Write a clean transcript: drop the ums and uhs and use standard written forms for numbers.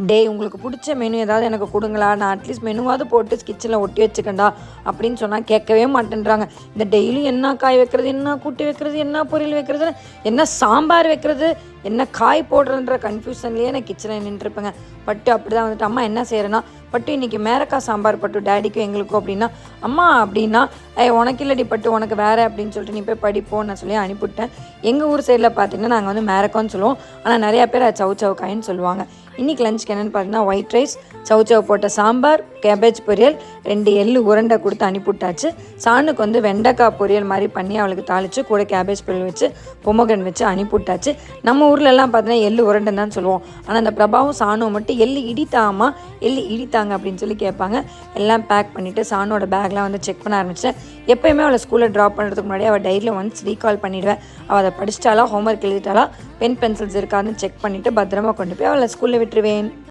டேய் உங்களுக்கு பிடிச்ச மெனு ஏதாவது எனக்கு கொடுங்களா, நான் அட்லீஸ்ட் மெனுவாவது போட்டு கிச்சனில் ஒட்டி வச்சுக்கண்டா அப்படின்னு சொன்னால் கேட்கவே மாட்டேன்றாங்க. இந்த டெய்லியும் என்ன காய் வைக்கிறது, என்ன கூட்டு வைக்கிறது, என்ன பொரியல் வைக்கிறது, என்ன சாம்பார் வைக்கிறது, என்ன காய் போடுறன்ற கன்ஃபியூஷன்லேயே நான் கிச்சனில் நின்றுருப்பேங்க. பட்டு அப்படி தான் வந்துட்டு அம்மா என்ன செய்கிறேன்னா, பட்டு இன்றைக்கி மேரக்காய் சாம்பார் பட்டு டேடிக்கும் எங்களுக்கும் அப்படின்னா, அம்மா அப்படின்னா உனக்கு இல்லடி பட்டு உனக்கு வேறு அப்படின்னு சொல்லிட்டு நீ போய் படிப்போன்னு நான் சொல்லி அனுப்பிவிட்டேன். எங்கள் ஊர் சைடில் பார்த்திங்கன்னா நாங்கள் வந்து மேரக்கான்னு சொல்லுவோம், ஆனால் நிறையா பேர் அது சவு சவு காயின்னு சொல்லுவாங்க. இன்றைக்கி லஞ்சுக்கு என்னென்னு பார்த்தீங்கன்னா ஒயிட் ரைஸ், சவு போட்ட சாம்பார், கேபேஜ் பொரியல், 2 எள்ளு உருண்டை கொடுத்து அனுப்பிவிட்டாச்சு. சாணுக்கு வந்து வெண்டைக்காய் பொரியல் மாதிரி பண்ணி அவளுக்கு தாளித்து கூட கேபேஜ் பொரியல் வச்சு பொமகன் வச்சு அனுப்பிவிட்டாச்சு. நம்ம ஊர்லெல்லாம் பார்த்தீங்கன்னா எள்ளு உருண்டைன்னு தான் சொல்லுவோம், ஆனால் அந்த பிரபாவும் சாணும் மட்டும் எள்ளு இடித்தாமா எள்ளு இடித்தாங்க அப்படின்னு சொல்லி கேட்பாங்க. எல்லாம் பேக் பண்ணிவிட்டு சானோட பேக்லாம் வந்து செக் பண்ண ஆரம்பித்தேன். எப்போயுமே அவளை ஸ்கூலில் ட்ராப் பண்ணுறதுக்கு முன்னாடி அவள் டைரியில் ஒன்ஸ் ரீகால் பண்ணிவிடுவேன். அவள் அதை படிச்சிட்டாலா, ஹோம்ஒர்க் எழுதிட்டாலா, பென் பென்சில்ஸ் இருக்காதுன்னு செக் பண்ணிவிட்டு பத்திரமா கொண்டு போய் அவளை ஸ்கூலில் விட்டுருவேன்.